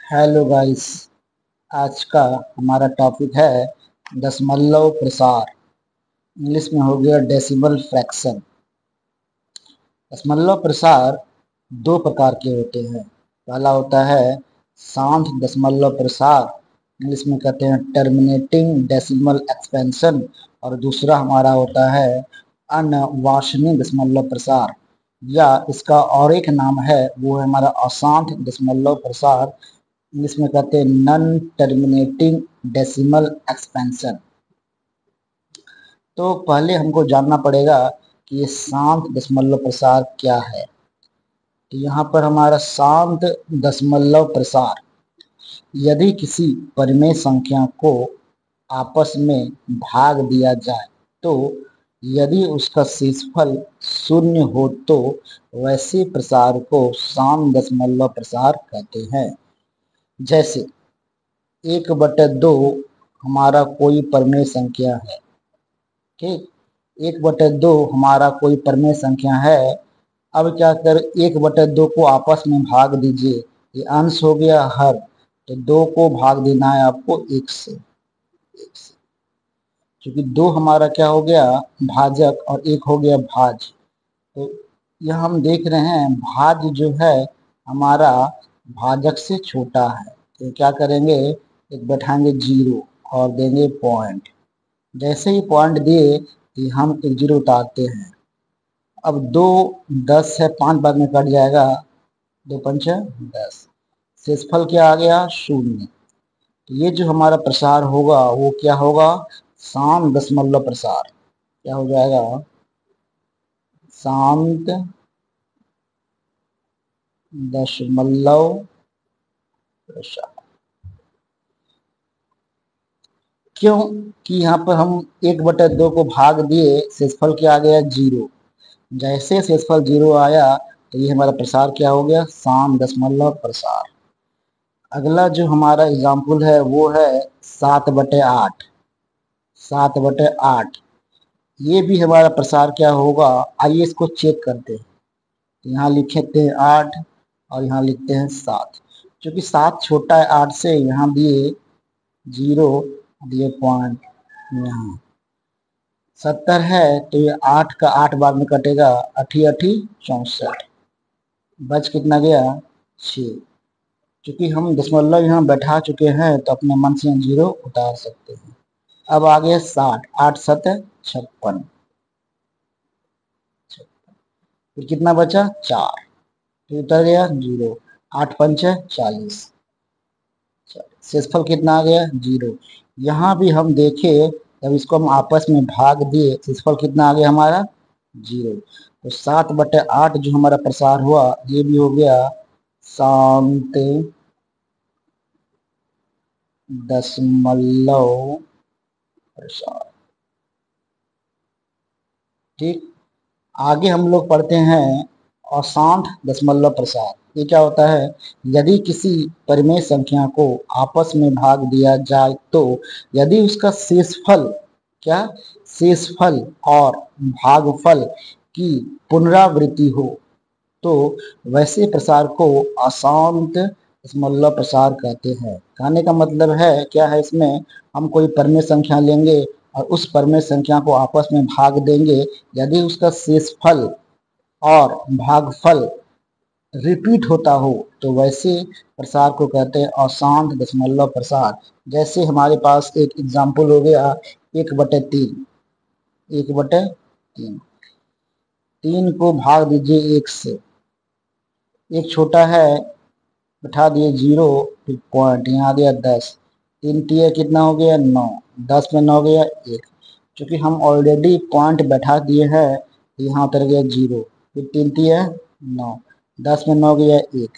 Hello guys. आज का हमारा टॉपिक है दशमलव प्रसार। इंग्लिश में हो गया डेसिमल फ्रैक्शन। दशमलव प्रसार दो प्रकार के होते हैं। पहला होता है शांत दशमलव प्रसार, इंग्लिश में कहते हैं टर्मिनेटिंग डेसिमल एक्सपेंशन। और दूसरा हमारा होता है अनवांछनीय दशमलव प्रसार, या इसका और एक नाम है वो है हमारा अशांत दशमलव प्रसार, इंग्लिश में कहते हैं नॉन टर्मिनेटिंग डेसिमल एक्सपेंशन। तो पहले हमको जानना पड़ेगा कि ये शांत दशमलव प्रसार क्या है। तो यहाँ पर हमारा शांत दशमलव प्रसार, यदि किसी परिमेय संख्या को आपस में भाग दिया जाए तो यदि उसका शेषफल शून्य हो तो वैसे प्रसार को शांत दशमलव प्रसार कहते हैं। जैसे 1/2 हमारा कोई परिमेय संख्या है। ठीक, 1/2 हमारा कोई परिमेय संख्या है। अब क्या कर 1/2 को आपस में भाग दीजिए, ये अंश हो गया हर, तो 2 को भाग देना है आपको 1 से। क्योंकि 2 हमारा क्या हो गया भाजक और 1 हो गया भाज। तो यह हम देख रहे हैं भाज जो है हमारा भाजक से छोटा है, तो क्या करेंगे एक बैठाएंगे 0 और देंगे पॉइंट। जैसे ही पॉइंट दिए कि हम एक 0 उतारते हैं। अब 2 10 है, 5 बाद में कट जाएगा, 2 पंच 10, शेषफल क्या आ गया 0। तो ये जो हमारा प्रसार होगा वो क्या होगा शांत दशमलव प्रसार। क्या हो जाएगा शांत दशमलव प्रसार। क्यों कि यहाँ पर हम 1/2 को भाग दिए, शेषफल क्या आ गया 0। जैसे शेषफल 0 आया तो ये हमारा प्रसार क्या हो गया शांत दशमलव प्रसार। अगला जो हमारा एग्जाम्पल है वो है 7/8। 7/8 ये भी हमारा प्रसार क्या होगा, आइए इसको चेक करते हैं। यहाँ लिखते हैं 8 और यहाँ लिखते हैं 7। क्योंकि 7 छोटा है 8 से, यहाँ दिए 0 दिए पॉइंट। यहाँ 70 है तो ये 8 का 8 बार में कटेगा, 8 8 64, बच कितना गया 6। क्योंकि हम दशमलव यहाँ बैठा चुके हैं तो अपने मन से 0 उतार सकते हैं। अब आ गया 60, 8 7 56, फिर कितना बचा 4, फिर उतर गया 0, 8 पंच 40, शेषफल कितना आ गया 0। यहाँ भी हम देखे जब इसको हम आपस में भाग दिए, शेषफल कितना आ गया हमारा 0। तो 7/8 जो हमारा प्रसार हुआ ये भी हो गया शांत दशमलव प्रसार। ठीक, आगे हम लोग पढ़ते हैं अशांत दशमलव प्रसार। ये क्या होता है, यदि किसी परिमेय संख्या को आपस में भाग दिया जाए तो यदि उसका शेषफल क्या शेषफल और भागफल की पुनरावृत्ति हो तो वैसे प्रसार को अशांत दशमलव प्रसार कहते हैं। कहने का मतलब है क्या है, इसमें हम कोई परिमेय संख्या लेंगे और उस परिमेय संख्या को आपस में भाग देंगे, यदि उसका शेषफल और भागफल रिपीट होता हो तो वैसे प्रसार को कहते हैं अशांत दशमलव प्रसार। जैसे हमारे पास एक एग्जाम्पल हो गया 1/3। 1/3, 3 को भाग दीजिए 1 से, एक छोटा है बैठा दिए 0, फिर पॉइंट यहाँ आ गया 10, 3 तिया कितना हो गया 9, 10 में 9 गया 1। क्योंकि हम ऑलरेडी पॉइंट बैठा दिए हैं यहाँ उतर गया 0, फिर 3 तिया 9, 10 में 9 गया 1।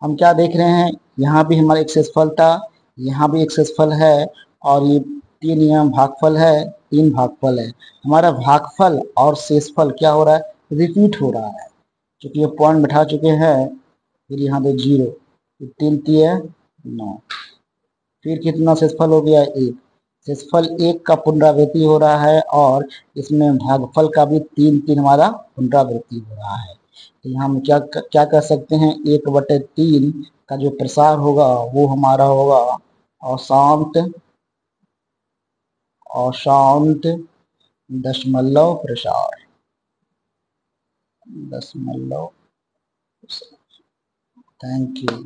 हम क्या देख रहे हैं, यहाँ भी हमारा एक शेषफल था, यहाँ भी एक शेषफल है, और ये 3 यहाँ भागफल है, 3 भागफल है। हमारा भागफल और शेषफल क्या हो रहा है रिपीट हो रहा है। क्योंकि ये पॉइंट बैठा चुके हैं, फिर यहाँ पे 0, फिर 3 तिया 9, फिर कितना शेषफल हो गया 1। शेषफल 1 का पुनरावृत्ति हो रहा है और इसमें भागफल का भी 3 3 हमारा पुनरावृत्ति हो रहा है। तो यहाँ हम क्या कह सकते हैं, 1/3 का जो प्रसार होगा वो हमारा होगा अशांत अशांत दशमलव प्रसार, दशमलव। Thank you.